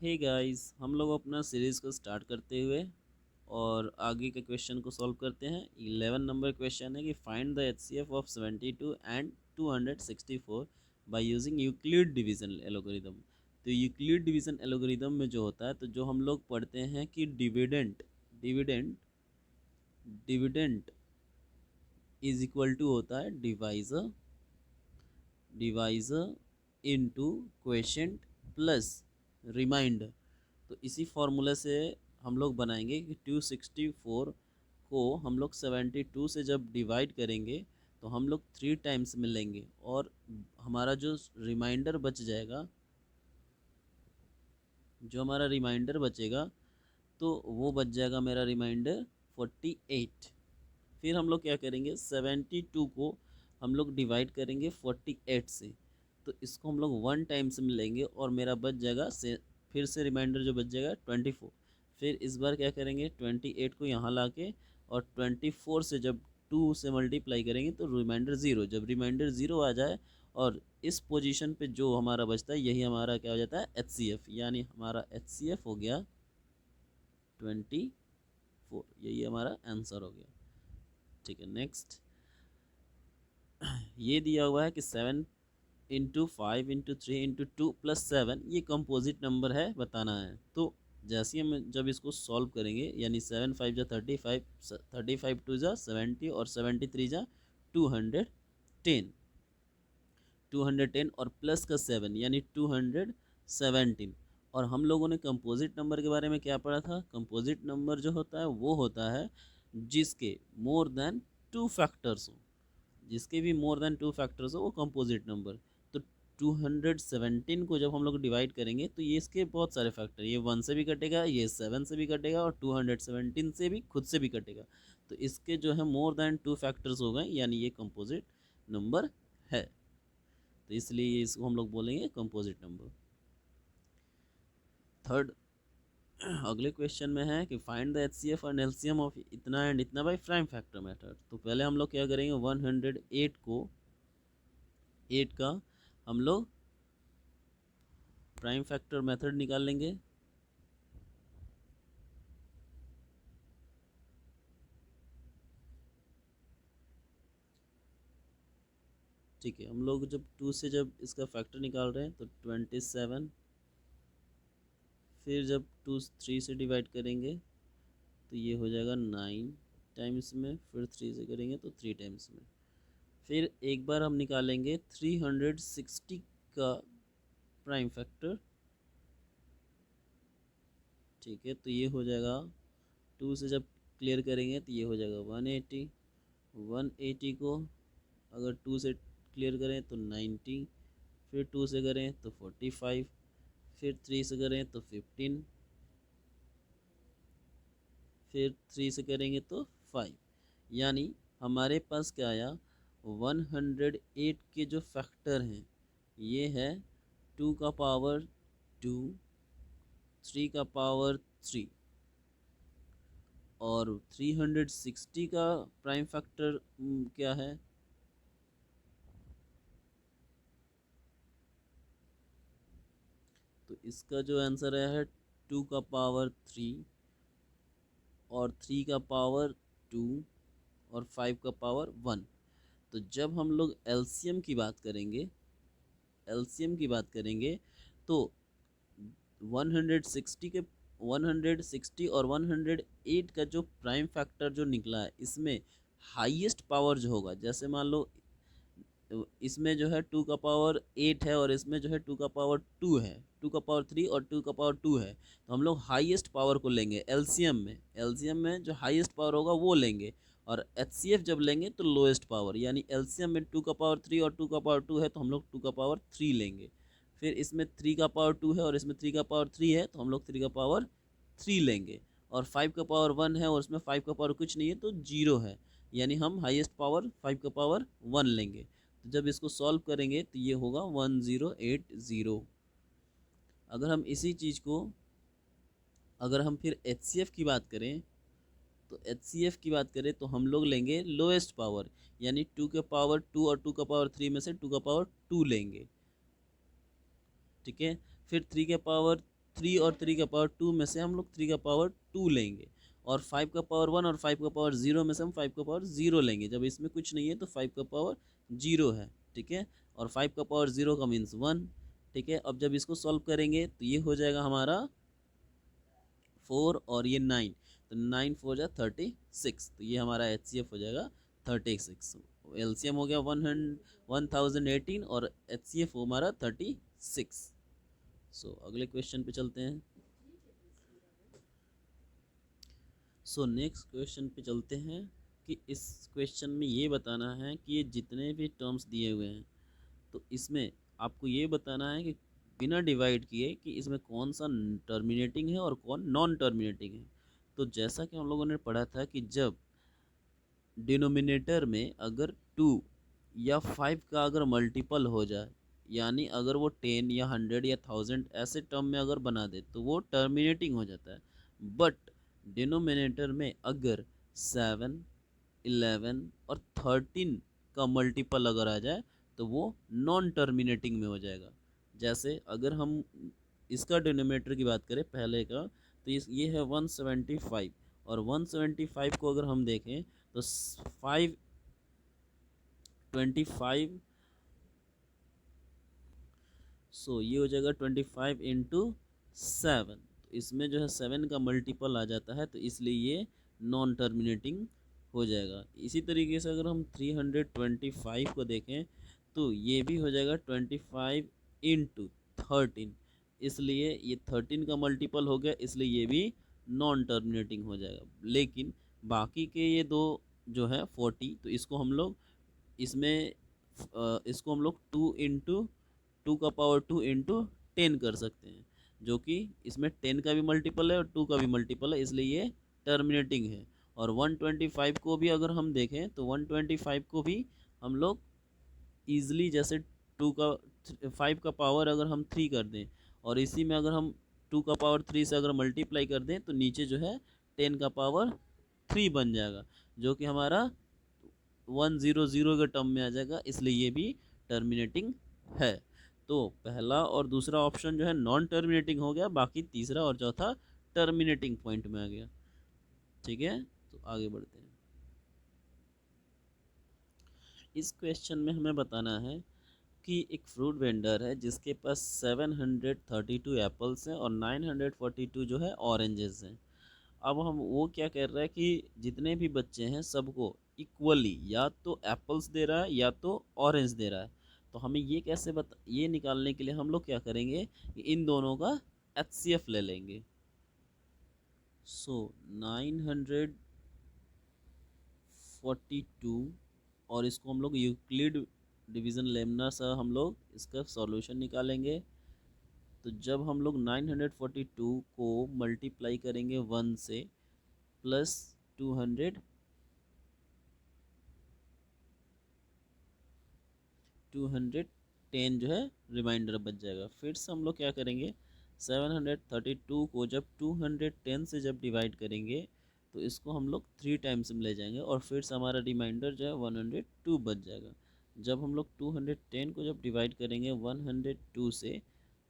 Hey guys, हम लोग अपना सीरीज़ को स्टार्ट करते हुए और आगे के क्वेश्चन को सॉल्व करते हैं। 11 नंबर क्वेश्चन है कि find the HCF of 72 and 264 by using Euclid division algorithm. तो यूक्लिड डिवीजन एल्गोरिदम में जो होता है, तो जो हम लोग पढ़ते हैं कि dividend dividend dividend is equal to होता है divisor divisor into quotient plus remainder. तो इसी फॉर्मूले से हम लोग बनाएंगे कि 264 को हम लोग 72 से जब डिवाइड करेंगे तो हम लोग 3 टाइम्स मिलेंगे और हमारा जो रिमाइंडर बच जाएगा, जो हमारा रिमाइंडर बचेगा तो वो बच जाएगा मेरा रिमाइंडर 48। फिर हम लोग क्या करेंगे, 72 को हम लोग डिवाइड करेंगे 48 से, तो इसको हम लोग 1 टाइम से मिलेंगे और मेरा बच जाएगा से फिर से रिमाइंडर जो बच जाएगा 24। फिर इस बार क्या करेंगे, 28 को यहाँ ला के और 24 से जब 2 से मल्टीप्लाई करेंगे तो रिमाइंडर ज़ीरो। जब रिमाइंडर ज़ीरो आ जाए और इस पोजीशन पे जो हमारा बचता है यही हमारा क्या हो जाता है, एचसीएफ। यानी हमारा एचसीएफ हो गया 24। यही हमारा आंसर हो गया। ठीक है, नेक्स्ट ये दिया हुआ है कि 7 × 5 × 3 × 2 + 7 ये कंपोजिट नंबर है, बताना है। तो जैसे ही हम जब इसको सॉल्व करेंगे, यानी 7 × 5 = 35, 35 × 2 = 70 और 73 = 210, 210 और प्लस का 7 यानी 217। और हम लोगों ने कंपोजिट नंबर के बारे में क्या पढ़ा था, कंपोजिट नंबर जो होता है वो होता है जिसके मोर देन 2 फैक्टर्स हो, जिसके भी मोर देन 2 फैक्टर्स हो वो कंपोजिट नंबर। तो 217 को जब हम लोग डिवाइड करेंगे तो ये इसके बहुत सारे फैक्टर, ये 1 से भी कटेगा, ये 7 से भी कटेगा और 217 से भी खुद से भी कटेगा। तो इसके जो है मोर देन 2 फैक्टर्स हो गए, यानी ये कंपोजिट नंबर है। तो इसलिए इसको हम लोग बोलेंगे कंपोजिट नंबर। थर्ड अगले क्वेश्चन में है कि find the HCF and LCM of इतना एंड इतना बाय प्राइम फैक्टर मेथड। तो पहले हम लोग क्या करेंगे, 108 को 8 का हम लोग प्राइम फैक्टर मेथड निकाल लेंगे। ठीक है, हम लोग जब 2 से जब इसका फैक्टर निकाल रहे हैं तो 27, फिर जब 2 3 से डिवाइड करेंगे तो ये हो जाएगा 9 टाइम्स में, फिर 3 से करेंगे तो 3 टाइम्स में। फिर एक बार हम निकालेंगे 360 का प्राइम फैक्टर। ठीक है, तो ये हो जाएगा 2 से जब क्लियर करेंगे तो ये हो जाएगा 180। 180 को अगर 2 से क्लियर करें तो 90, फिर 2 से करें तो 45, फिर 3 से करें तो 15, फिर 3 से करेंगे तो 5। यानी हमारे पास क्या आया, 108 के जो फैक्टर हैं ये है 2 का पावर 2, 3 का पावर 3 और 360 का प्राइम फैक्टर क्या है, तो इसका जो आंसर है 2 का पावर 3 और 3 का पावर 2 और 5 का पावर 1। तो जब हम लोग एलसीएम की बात करेंगे, एलसीएम की बात करेंगे तो 160 के 160 और 108 का जो प्राइम फैक्टर जो निकला है इसमें हाईएस्ट पावर जो होगा, जैसे मान लो इसमें जो है 2 का पावर 8 है और इसमें जो है 2 का पावर 2 है, 2 का पावर 3 और 2 का पावर 2 है, तो हम लोग हाईएस्ट पावर को लेंगे एलसीएम में। एलसीएम में जो हाईएस्ट पावर होगा वो लेंगे और एचसीएफ जब लेंगे तो लोएस्ट पावर, यानी एलसीएम में 2 का पावर 3 और 2 का पावर 2 है तो हम लोग 2 का पावर 3 लेंगे। फिर इसमें 3 का पावर 2 है और इसमें 3 का पावर 3 है तो हम लोग 3 का पावर 3 लेंगे। और 5 का पावर 1 है और उसमें 5 का पावर कुछ नहीं है तो 0 है, यानी हम हाईएस्ट पावर 5 का पावर 1 लेंगे। तो जब इसको सॉल्व करेंगे तो ये होगा 1080। अगर हम इसी चीज़ को अगर हम फिर एचसीएफ की बात करें, तो एचसीएफ की बात करें तो हम लोग लेंगे लोएस्ट पावर, यानी 2 के पावर 2 और 2 का पावर 3 में से 2 का पावर 2 लेंगे। ठीक है, फिर 3 के पावर 3 और 3 का पावर 2 में से हम लोग 3 का पावर 2 लेंगे, और 5 का पावर 1 और 5 का पावर 0 में से हम 5 का पावर 0 लेंगे। जब इसमें कुछ नहीं है तो 5 का पावर 0 है, ठीक है, और 5 का पावर 0 का मीन्स 1, ठीक है। अब जब इसको सॉल्व करेंगे तो ये हो जाएगा हमारा 4 और ये 9, तो 9 4 जा 36, तो ये हमारा HCF हो जाएगा 36। एलसीएम हो गया 1018 और HCF हमारा 36। अगले क्वेश्चन पे चलते हैं। नेक्स्ट क्वेश्चन पे चलते हैं कि इस क्वेश्चन में ये बताना है कि ये जितने भी टर्म्स दिए हुए हैं तो इसमें आपको ये बताना है कि बिना डिवाइड किए कि इसमें कौन सा टर्मिनेटिंग है और कौन नॉन टर्मिनेटिंग है। तो जैसा कि हम लोगों ने पढ़ा था कि जब डिनोमिनेटर में अगर 2 या 5 का अगर मल्टीपल हो जाए, यानी अगर वो 10 या 100 या 1000 ऐसे टर्म में अगर बना दे तो वो टर्मिनेटिंग हो जाता है। बट डिनोमिनेटर में अगर 7, 11 और 13 का मल्टीपल अगर आ जाए तो वो नॉन टर्मिनेटिंग में हो जाएगा। जैसे अगर हम इसका डिनोमिनेटर की बात करें पहले का, तो ये है 175, और 175 को अगर हम देखें तो 525, ये हो जाएगा 25 इंटू 7, तो इसमें जो है 7 का मल्टीपल आ जाता है, तो इसलिए ये नॉन टर्मिनेटिंग हो जाएगा। इसी तरीके से अगर हम 325 को देखें तो ये भी हो जाएगा 25 इंटू 13, इसलिए ये 13 का मल्टीपल हो गया, इसलिए ये भी नॉन टर्मिनेटिंग हो जाएगा। लेकिन बाकी के ये दो जो है 40, तो इसको हम लोग इसमें इसको हम लोग 2 का पावर 2 इंटू 10 कर सकते हैं, जो कि इसमें 10 का भी मल्टीपल है और 2 का भी मल्टीपल है, इसलिए ये टर्मिनेटिंग है। और 125 को भी अगर हम देखें तो 125 को भी हम लोग ईजिली, जैसे 5 का पावर अगर हम 3 कर दें और इसी में अगर हम 2 का पावर 3 से अगर मल्टीप्लाई कर दें तो नीचे जो है 10 का पावर 3 बन जाएगा, जो कि हमारा 100 के टर्म में आ जाएगा, इसलिए ये भी टर्मिनेटिंग है। तो पहला और दूसरा ऑप्शन जो है नॉन टर्मिनेटिंग हो गया, बाकी तीसरा और चौथा टर्मिनेटिंग पॉइंट में आ गया, ठीक है। तो आगे बढ़ते हैं। इस क्वेश्चन में हमें बताना है कि एक फ्रूट वेंडर है जिसके पास 732 एप्पल्स हैं और 942 जो है ऑरेंजेस हैं। अब हम वो क्या कर रहा है कि जितने भी बच्चे हैं सबको इक्वली या तो एप्पल्स दे रहा है या तो ऑरेंज दे रहा है। तो हमें ये कैसे ये निकालने के लिए हम लोग क्या करेंगे कि इन दोनों का HCF ले लेंगे। 942 और इसको हम लोग यूक्लिड डिवीज़न लेमना सा हम लोग इसका सॉल्यूशन निकालेंगे। तो जब हम लोग 942 को मल्टीप्लाई करेंगे 1 से प्लस 210 जो है रिमाइंडर बच जाएगा। फिर से हम लोग क्या करेंगे, 732 को जब 210 से जब डिवाइड करेंगे तो इसको हम लोग 3 टाइम्स में ले जाएंगे और फिर से हमारा रिमाइंडर जो है 102 बच जाएगा। जब हम लोग 210 को जब डिवाइड करेंगे 102 से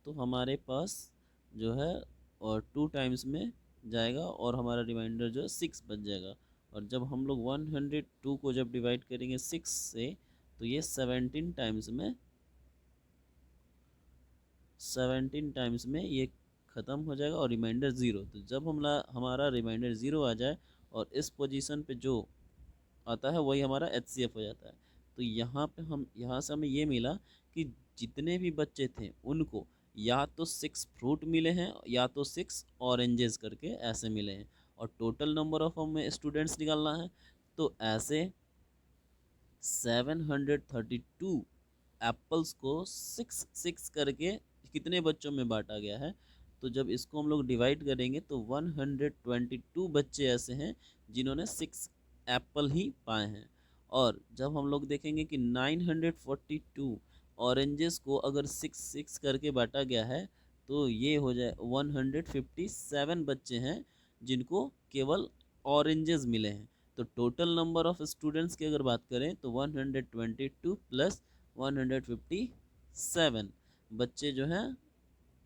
तो हमारे पास जो है और 2 टाइम्स में जाएगा और हमारा रिमाइंडर जो है 6 बच जाएगा। और जब हम लोग 102 को जब डिवाइड करेंगे 6 से तो ये 17 टाइम्स में ये ख़त्म हो जाएगा और रिमाइंडर 0। तो जब हमारा रिमाइंडर 0 आ जाए और इस पोजीशन पे जो आता है वही हमारा HCF हो जाता है। तो यहाँ पे यहाँ से हमें ये मिला कि जितने भी बच्चे थे उनको या तो 6 फ्रूट मिले हैं या तो 6 ऑरेंजेस करके ऐसे मिले हैं, और टोटल नंबर ऑफ हमें स्टूडेंट्स निकालना है। तो ऐसे 732 एप्पल्स को 6 करके कितने बच्चों में बांटा गया है। तो जब इसको हम लोग डिवाइड करेंगे तो 122 बच्चे ऐसे हैं जिन्होंने 6 एप्पल ही पाए हैं। और जब हम लोग देखेंगे कि 942 ऑरेंजेस को अगर 6 करके बांटा गया है तो ये हो जाए 157 बच्चे हैं जिनको केवल ऑरेंजेस मिले हैं। तो टोटल नंबर ऑफ स्टूडेंट्स की अगर बात करें तो 122 प्लस 157 बच्चे जो हैं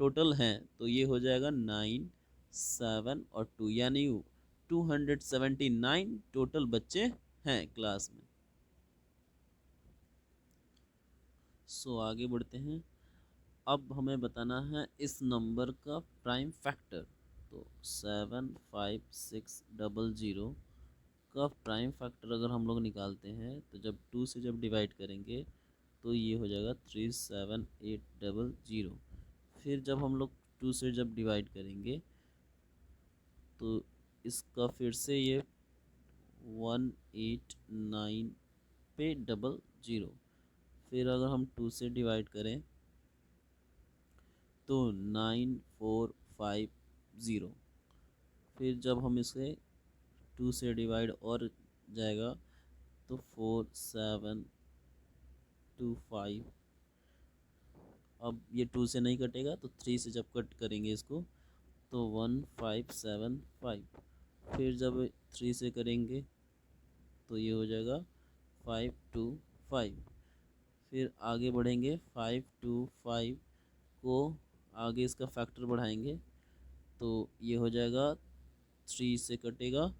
टोटल हैं तो ये हो जाएगा 9, 7 और 2, यानी 279 टोटल बच्चे हैं क्लास में। सो आगे बढ़ते हैं। अब हमें बताना है इस नंबर का प्राइम फैक्टर। तो 75600 का प्राइम फैक्टर अगर हम लोग निकालते हैं तो जब 2 से जब डिवाइड करेंगे तो ये हो जाएगा 37800। फिर जब हम लोग 2 से जब डिवाइड करेंगे तो इसका फिर से ये 189 पे 00। फिर अगर हम 2 से डिवाइड करें तो 9450। फिर जब हम इसे 2 से डिवाइड और जाएगा तो 4725। अब ये 2 से नहीं कटेगा तो 3 से जब कट करेंगे इसको तो 1575। फिर जब 3 से करेंगे तो ये हो जाएगा 525। फिर आगे बढ़ेंगे 525 को आगे इसका फैक्टर बढ़ाएंगे तो ये हो जाएगा 3 से कटेगा,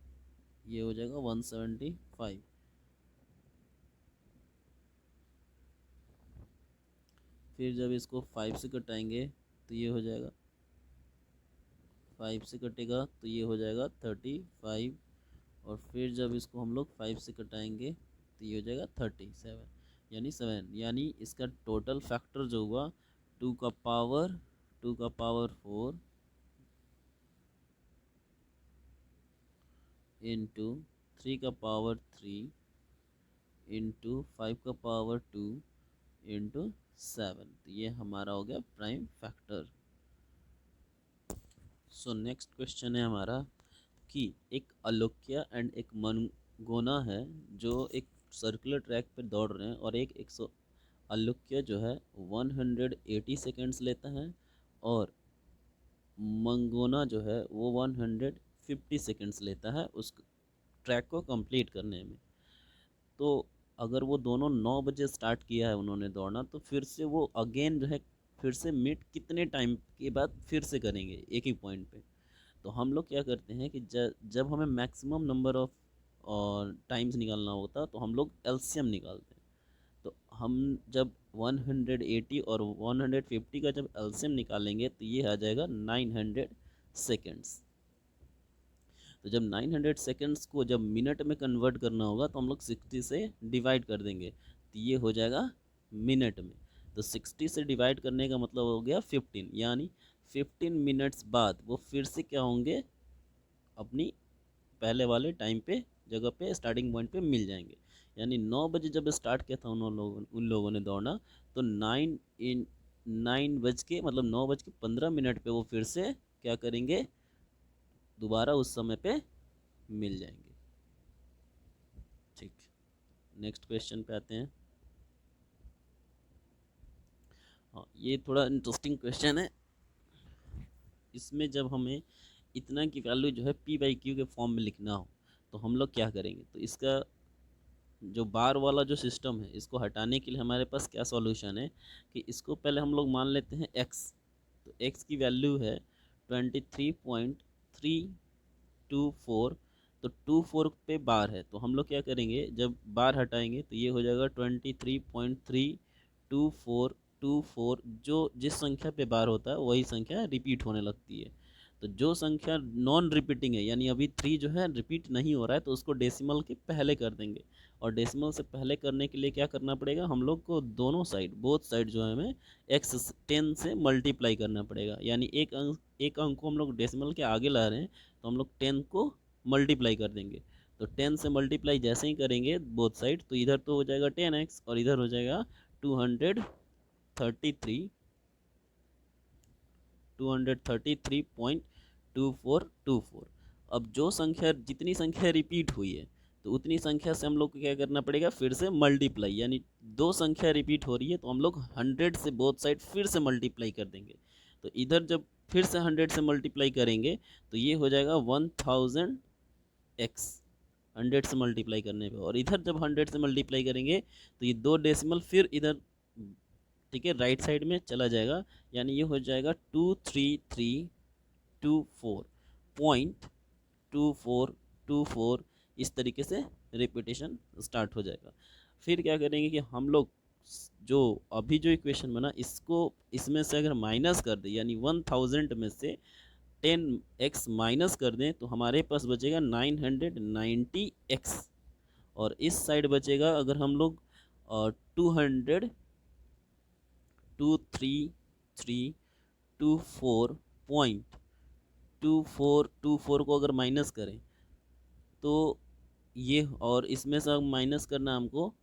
ये हो जाएगा 175। फिर जब इसको 5 से कटाएंगे तो ये हो जाएगा, 5 से कटेगा तो ये हो जाएगा 35। और फिर जब इसको हम लोग 5 से कटाएंगे तो ये हो जाएगा 37, यानी 7। यानी इसका टोटल फैक्टर जो हुआ 2 का पावर 4 इंटू 3 का पावर 3 इंटू 5 का पावर 2 इंटू 7। तो ये हमारा हो गया prime factor. So next question है हमारा कि एक अलोक्या एंड एक मनगोना है जो एक सर्कुलर ट्रैक पर दौड़ रहे हैं और एक अलोक्या जो है 180 सेकेंड्स लेता है और मंगोना जो है वो 150 सेकेंड्स लेता है उस ट्रैक को कंप्लीट करने में। तो अगर वो दोनों 9 बजे स्टार्ट किया है उन्होंने दौड़ना तो फिर से वो अगेन जो है फिर से मीट कितने टाइम के बाद फिर से करेंगे एक ही पॉइंट पे। तो हम लोग क्या करते हैं कि जब हमें मैक्सिमम नंबर ऑफ टाइम्स निकालना होता है तो हम लोग एलसीएम निकालते हैं। तो हम जब 180 और 150 का जब एलसीएम निकालेंगे तो ये आ जाएगा 900 सेकेंड्स। तो जब 900 सेकेंड्स को जब मिनट में कन्वर्ट करना होगा तो हम लोग 60 से डिवाइड कर देंगे तो ये हो जाएगा मिनट में। तो 60 से डिवाइड करने का मतलब हो गया 15, यानी 15 मिनट्स बाद वो फिर से क्या होंगे, अपनी पहले वाले टाइम पे जगह पे स्टार्टिंग पॉइंट पे मिल जाएंगे। यानी 9 बजे जब स्टार्ट किया था उन लोगों ने दौड़ना तो 9 बज के मतलब 9:15 पे वो फिर से क्या करेंगे, दोबारा उस समय पे मिल जाएंगे। ठीक, नेक्स्ट क्वेश्चन पे आते हैं। हाँ, ये थोड़ा इंटरेस्टिंग क्वेश्चन है। इसमें जब हमें इतना की वैल्यू जो है p/q के फॉर्म में लिखना हो तो हम लोग क्या करेंगे, तो इसका जो बार वाला जो सिस्टम है इसको हटाने के लिए हमारे पास क्या सॉल्यूशन है कि इसको पहले हम लोग मान लेते हैं x। तो x की वैल्यू है 23.324। तो 24 पे बार है तो हम लोग क्या करेंगे, जब बार हटाएंगे तो ये हो जाएगा 23.32424। जो जिस संख्या पे बार होता है वही संख्या रिपीट होने लगती है। तो जो संख्या नॉन रिपीटिंग है यानी अभी 3 जो है रिपीट नहीं हो रहा है तो उसको डेसिमल के पहले कर देंगे। और डेसिमल से पहले करने के लिए क्या करना पड़ेगा, हम लोग को दोनों साइड बोथ साइड जो है हमें x 10 से मल्टीप्लाई करना पड़ेगा। यानी एक अंक को हम लोग डेसिमल के आगे ला रहे हैं तो हम लोग 10 को मल्टीप्लाई कर देंगे। तो 10 से मल्टीप्लाई जैसे ही करेंगे बोथ साइड तो इधर तो हो जाएगा 10x और इधर हो जाएगा 233.2424। अब जो संख्या जितनी संख्या रिपीट हुई है तो उतनी संख्या से हम लोग को क्या करना पड़ेगा, फिर से मल्टीप्लाई। यानी दो संख्या रिपीट हो रही है तो हम लोग 100 से बोथ साइड फिर से मल्टीप्लाई कर देंगे। तो इधर जब फिर से 100 से मल्टीप्लाई करेंगे तो ये हो जाएगा 1000x 100 से मल्टीप्लाई करने पे। और इधर जब 100 से मल्टीप्लाई करेंगे तो ये 2 डेसिमल फिर इधर ठीक है, राइट साइड में चला जाएगा, यानी ये हो जाएगा 23324.2424, इस तरीके से रिपीटेशन स्टार्ट हो जाएगा। फिर क्या करेंगे कि हम लोग जो अभी जो इक्वेशन बना इसको इसमें से अगर माइनस कर दें, यानी 1000 में से 10x माइनस कर दें, तो हमारे पास बचेगा 990x, और इस साइड बचेगा अगर हम लोग 223.2424 को अगर माइनस करें तो ये, और इसमें से माइनस करना हमको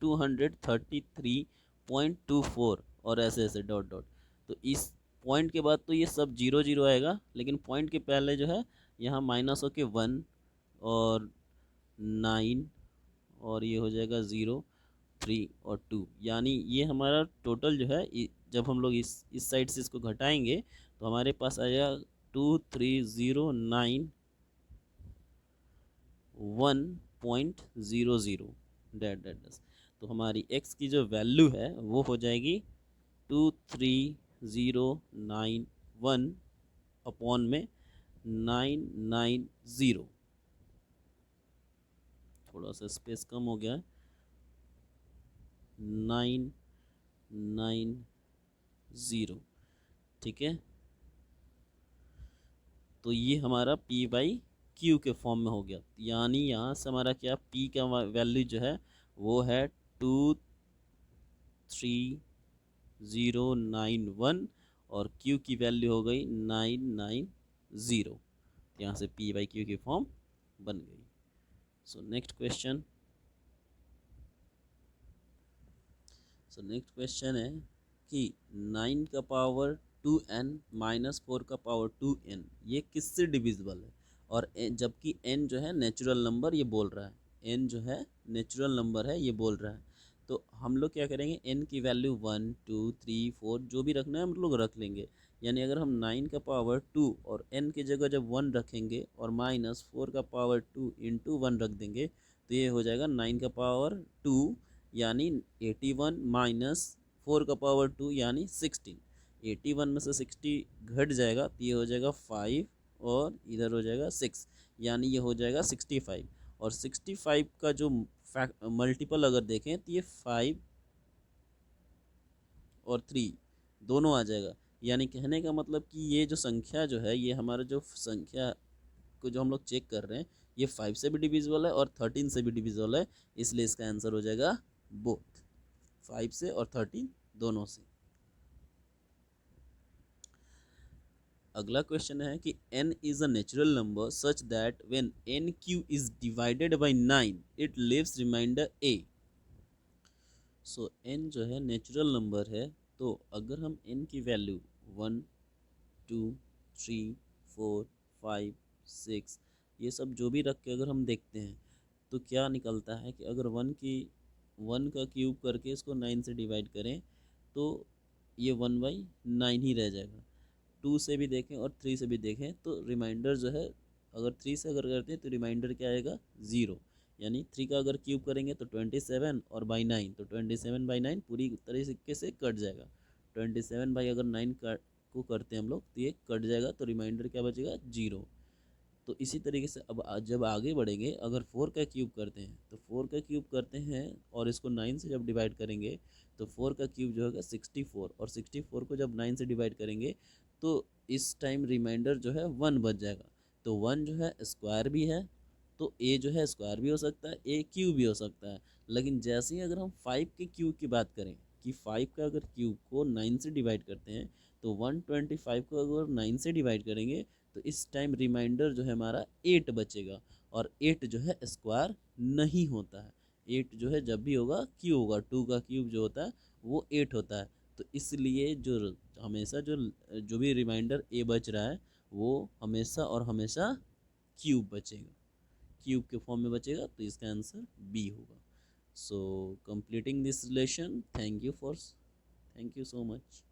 233.24, और ऐसे ऐसे डॉट डॉट। तो इस पॉइंट के बाद तो ये सब जीरो जीरो आएगा, लेकिन पॉइंट के पहले जो है यहाँ माइनस होके 1 और 9, और ये हो जाएगा 0 3 और 2, यानी ये हमारा टोटल जो है जब हम लोग इस साइड से इसको घटाएंगे तो हमारे पास आ जाएगा 2309.00 डैट। तो हमारी x की जो वैल्यू है वो हो जाएगी 23091 अपॉन में 990, थोड़ा सा स्पेस कम हो गया है, 990, ठीक है। तो ये हमारा p बाई क्यू के फॉर्म में हो गया, यानी यहाँ से हमारा क्या p का वैल्यू जो है वो है 23091, और q की वैल्यू हो गई 990, यहाँ से p बाई क्यू की फॉर्म बन गई। सो नेक्स्ट क्वेश्चन है कि 9 का पावर 2n माइनस 4 का पावर 2n ये किससे डिविजिबल है, और जबकि n जो है नेचुरल नंबर ये बोल रहा है, n जो है नेचुरल नंबर है ये बोल रहा है। तो हम लोग क्या करेंगे, n की वैल्यू 1 2 3 4 जो भी रखना है हम लोग रख लेंगे, यानी अगर हम 9 का पावर 2 और n की जगह जब 1 रखेंगे और माइनस 4 का पावर 2 इंटू 1 रख देंगे, तो ये हो जाएगा 9 का पावर 2 यानी 81 माइनस 4 का पावर 2 यानी 16। 81 में से 60 घट जाएगा तो ये हो जाएगा 5, और इधर हो जाएगा 6, यानी ये हो जाएगा 65। और 65 का जो मल्टीपल अगर देखें तो ये 5 और 3 दोनों आ जाएगा, यानी कहने का मतलब कि ये जो संख्या जो है, ये हमारा जो संख्या को जो हम लोग चेक कर रहे हैं ये 5 से भी डिविजिबल है और 13 से भी डिविजिबल है, इसलिए इसका आंसर हो जाएगा बोथ, 5 से और 13 दोनों से। अगला क्वेश्चन है कि n is a natural number such that when nq is divided by 9 it leaves remainder a। So n जो है नेचुरल नंबर है, तो अगर हम n की वैल्यू 1 2 3 4 5 6 ये सब जो भी रख के अगर हम देखते हैं तो क्या निकलता है कि अगर 1 का क्यूब करके इसको 9 से डिवाइड करें तो ये 1/9 ही रह जाएगा। 2 से भी देखें और 3 से भी देखें तो रिमाइंडर जो है, अगर 3 से अगर करते हैं तो रिमाइंडर क्या आएगा 0, यानी 3 का अगर क्यूब करेंगे तो 27 और बाई 9, तो 27/9 पूरी तरीके से कट जाएगा। 27 बाई अगर 9 को करते हैं हम लोग तो ये कट जाएगा, तो रिमाइंडर क्या बचेगा 0। तो इसी तरीके से अब जब आगे बढ़ेंगे, अगर 4 का क्यूब करते हैं तो 4 का क्यूब करते हैं और इसको 9 से जब डिवाइड करेंगे तो 4 का क्यूब जो होगा 64, और 64 को जब 9 से डिवाइड करेंगे तो इस टाइम रिमाइंडर जो है 1 बच जाएगा। तो 1 जो है स्क्वायर भी है, तो ए जो है स्क्वायर भी हो सकता है, ए क्यूब भी हो सकता है। लेकिन जैसे ही अगर हम 5 के क्यूब की बात करें कि 5 का अगर क्यूब को 9 से डिवाइड करते हैं तो 125 को अगर 9 से डिवाइड करेंगे तो इस टाइम रिमाइंडर जो है हमारा 8 बचेगा, और 8 जो है स्क्वायर नहीं होता है। 8 जो है जब भी होगा क्यूब होगा, 2 का क्यूब जो होता है वो 8 होता है। तो इसलिए जो हमेशा जो भी रिमाइंडर ए बच रहा है वो हमेशा और हमेशा क्यूब बचेगा, क्यूब के फॉर्म में बचेगा, तो इसका आंसर बी होगा। So completing this relation, thank you so much.